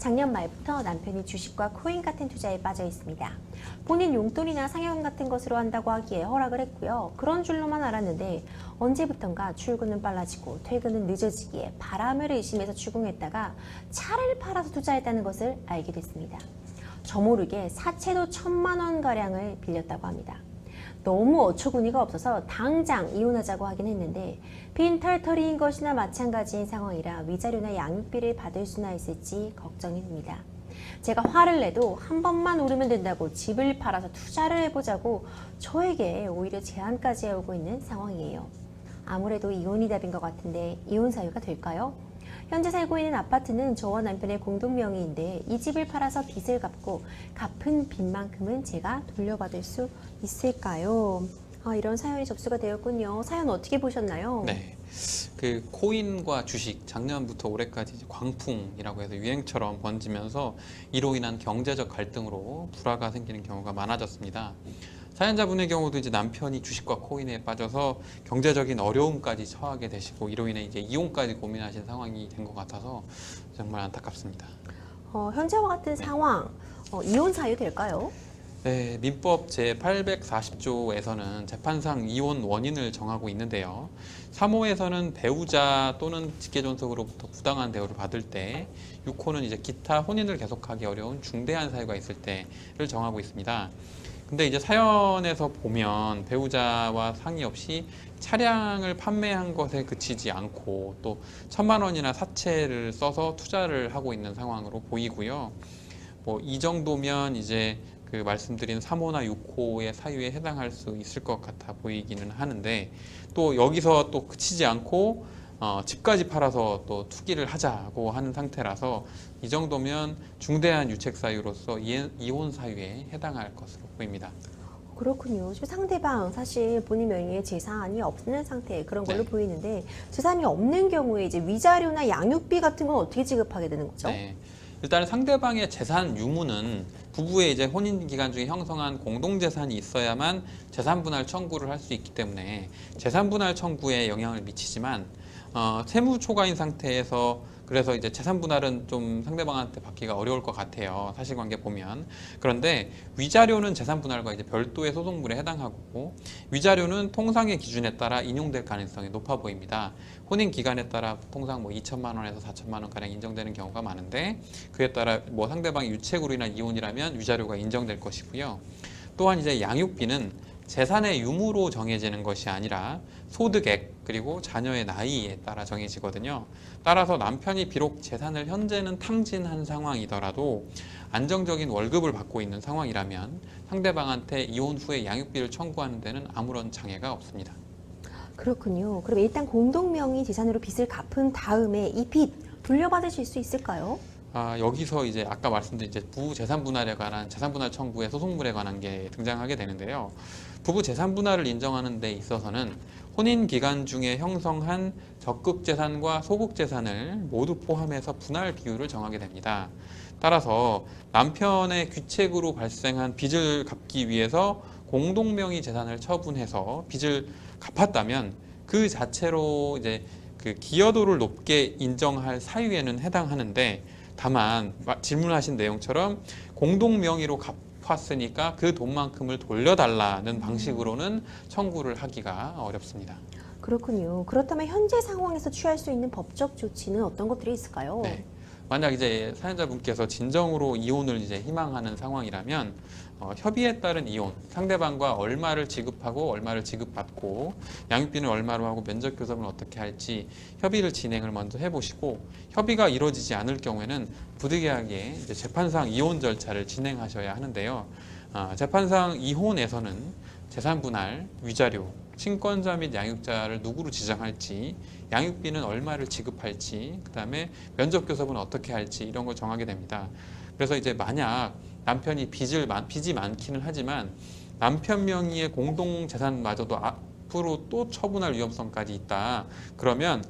작년 말부터 남편이 주식과 코인 같은 투자에 빠져 있습니다. 본인 용돈이나 상여금 같은 것으로 한다고 하기에 허락을 했고요. 그런 줄로만 알았는데 언제부턴가 출근은 빨라지고 퇴근은 늦어지기에 바람을 의심해서 추궁했다가 차를 팔아서 투자했다는 것을 알게 됐습니다. 저 모르게 사채도 1,000만 원가량을 빌렸다고 합니다. 너무 어처구니가 없어서 당장 이혼하자고 하긴 했는데 빈털터리인 것이나 마찬가지인 상황이라 위자료나 양육비를 받을 수나 있을지 걱정이 됩니다. 제가 화를 내도 한 번만 오르면 된다고 집을 팔아서 투자를 해보자고 저에게 오히려 제안까지 해오고 있는 상황이에요. 아무래도 이혼이 답인 것 같은데 이혼 사유가 될까요? 현재 살고 있는 아파트는 저와 남편의 공동 명의인데 이 집을 팔아서 빚을 갚고 갚은 빚만큼은 제가 돌려받을 수 있을까요? 이런 사연이 접수가 되었군요. 사연 어떻게 보셨나요? 네. 그 코인과 주식 작년부터 올해까지 이제 광풍이라고 해서 유행처럼 번지면서 이로 인한 경제적 갈등으로 불화가 생기는 경우가 많아졌습니다. 사연자분의 경우도 이제 남편이 주식과 코인에 빠져서 경제적인 어려움까지 처하게 되시고 이로 인해 이제 이혼까지 고민하신 상황이 된 것 같아서 정말 안타깝습니다. 현재와 같은 상황, 이혼 사유 될까요? 네, 민법 제840조에서는 재판상 이혼 원인을 정하고 있는데요. 3호에서는 배우자 또는 직계존속으로부터 부당한 대우를 받을 때, 6호는 이제 기타 혼인을 계속하기 어려운 중대한 사유가 있을 때를 정하고 있습니다. 근데 이제 사연에서 보면 배우자와 상의 없이 차량을 판매한 것에 그치지 않고 또 1,000만 원이나 사채를 써서 투자를 하고 있는 상황으로 보이고요. 뭐 이 정도면 이제 그 말씀드린 3호나 6호의 사유에 해당할 수 있을 것 같아 보이기는 하는데 또 여기서 또 그치지 않고 집까지 팔아서 또 투기를 하자고 하는 상태라서 이 정도면 중대한 유책 사유로서 이혼 사유에 해당할 것으로 보입니다. 그렇군요. 지금 상대방 사실 본인 명의의 재산이 없는 상태 그런 걸로 네. 보이는데 재산이 없는 경우에 이제 위자료나 양육비 같은 건 어떻게 지급하게 되는 거죠? 네. 일단 상대방의 재산 유무는 부부의 이제 혼인 기간 중에 형성한 공동 재산이 있어야만 재산 분할 청구를 할 수 있기 때문에 재산 분할 청구에 영향을 미치지만 세무 초과인 상태에서 그래서 이제 재산 분할은 좀 상대방한테 받기가 어려울 것 같아요. 사실관계 보면. 그런데 위자료는 재산 분할과 이제 별도의 소송물에 해당하고 위자료는 통상의 기준에 따라 인용될 가능성이 높아 보입니다. 혼인 기간에 따라 통상 뭐 2천만 원에서 4천만 원 가량 인정되는 경우가 많은데 그에 따라 뭐 상대방이 유책으로 인한 이혼이라면 위자료가 인정될 것이고요. 또한 이제 양육비는 재산의 유무로 정해지는 것이 아니라 소득액 그리고 자녀의 나이에 따라 정해지거든요. 따라서 남편이 비록 재산을 현재는 탕진한 상황이더라도 안정적인 월급을 받고 있는 상황이라면 상대방한테 이혼 후에 양육비를 청구하는 데는 아무런 장애가 없습니다. 그렇군요. 그럼 일단 공동명의 재산으로 빚을 갚은 다음에 이 빚 돌려받으실 수 있을까요? 여기서 이제 아까 말씀드린 이제 부부 재산 분할에 관한 재산 분할 청구의 소송물에 관한 게 등장하게 되는데요. 부부 재산 분할을 인정하는 데 있어서는 혼인 기간 중에 형성한 적극 재산과 소극 재산을 모두 포함해서 분할 비율을 정하게 됩니다. 따라서 남편의 귀책으로 발생한 빚을 갚기 위해서 공동명의 재산을 처분해서 빚을 갚았다면 그 자체로 이제 그 기여도를 높게 인정할 사유에는 해당하는데 다만 질문하신 내용처럼 공동 명의로 갚았으니까 그 돈만큼을 돌려달라는 방식으로는 청구를 하기가 어렵습니다. 그렇군요. 그렇다면 현재 상황에서 취할 수 있는 법적 조치는 어떤 것들이 있을까요? 네. 만약 이제 사연자분께서 진정으로 이혼을 이제 희망하는 상황이라면 협의에 따른 이혼, 상대방과 얼마를 지급하고 얼마를 지급받고 양육비는 얼마로 하고 면접 교섭은 어떻게 할지 협의를 진행을 먼저 해보시고 협의가 이루어지지 않을 경우에는 부득이하게 이제 재판상 이혼 절차를 진행하셔야 하는데요. 재판상 이혼에서는 재산 분할, 위자료, 친권자 및 양육자를 누구로 지정할지, 양육비는 얼마를 지급할지, 그 다음에 면접 교섭은 어떻게 할지 이런 걸 정하게 됩니다. 그래서 이제 만약 남편이 빚이 많기는 하지만 남편 명의의 공동 재산마저도 앞으로 또 처분할 위험성까지 있다. 그러면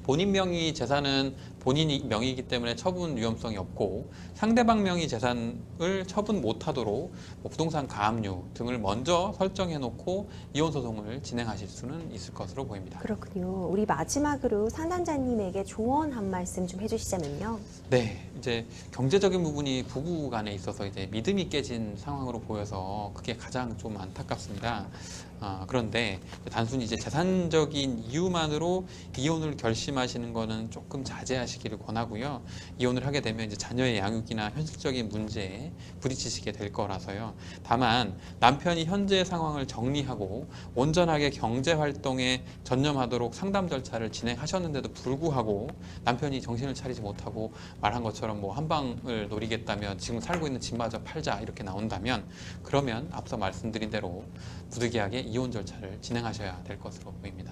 본인 명의 재산은 본인 명의이기 때문에 처분 위험성이 없고 상대방 명의 재산을 처분 못하도록 부동산 가압류 등을 먼저 설정해 놓고 이혼 소송을 진행하실 수는 있을 것으로 보입니다. 그렇군요. 우리 마지막으로 상담자님에게 조언 한 말씀 좀 해주시자면요. 네, 이제 경제적인 부분이 부부 간에 있어서 이제 믿음이 깨진 상황으로 보여서 그게 가장 좀 안타깝습니다. 그런데 단순히 이제 재산적인 이유만으로 이혼을 결심하시는 거는 조금 자제하시기를 권하고요. 이혼을 하게 되면 이제 자녀의 양육이나 현실적인 문제에 부딪히시게 될 거라서요. 다만 남편이 현재 상황을 정리하고 온전하게 경제 활동에 전념하도록 상담 절차를 진행하셨는데도 불구하고 남편이 정신을 차리지 못하고 말한 것처럼 뭐 한 방을 노리겠다면 지금 살고 있는 집마저 팔자 이렇게 나온다면 그러면 앞서 말씀드린 대로 부득이하게 이혼 절차를 진행하셔야 될 것으로 보입니다.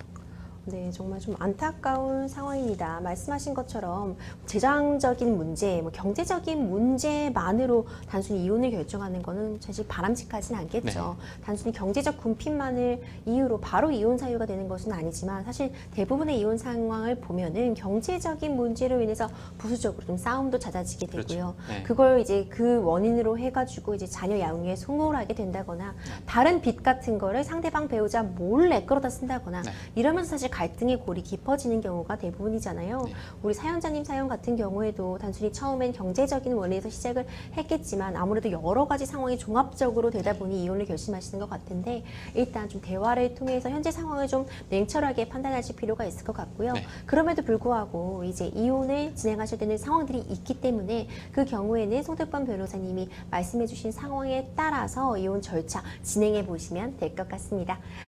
네, 정말 좀 안타까운 상황입니다. 말씀하신 것처럼 재정적인 문제, 뭐 경제적인 문제만으로 단순히 이혼을 결정하는 것은 사실 바람직하진 않겠죠. 단순히 경제적 궁핍만을 이유로 바로 이혼 사유가 되는 것은 아니지만 사실 대부분의 이혼 상황을 보면은 경제적인 문제로 인해서 부수적으로 좀 싸움도 잦아지게 되고요. 그렇죠. 네. 그걸 이제 그 원인으로 해가지고 이제 자녀 양육에 소홀하게 된다거나 다른 빚 같은 거를 상대방 배우자 몰래 끌어다 쓴다거나 네. 이러면서 사실 갈등의 골이 깊어지는 경우가 대부분이잖아요. 네. 우리 사연자님 사연 같은 경우에도 단순히 처음엔 경제적인 원리에서 시작을 했겠지만 아무래도 여러 가지 상황이 종합적으로 되다 보니 이혼을 결심하시는 것 같은데 일단 좀 대화를 통해서 현재 상황을 좀 냉철하게 판단하실 필요가 있을 것 같고요. 네. 그럼에도 불구하고 이제 이혼을 진행하셔야 되는 상황들이 있기 때문에 그 경우에는 송득범 변호사님이 말씀해 주신 상황에 따라서 이혼 절차 진행해 보시면 될 것 같습니다.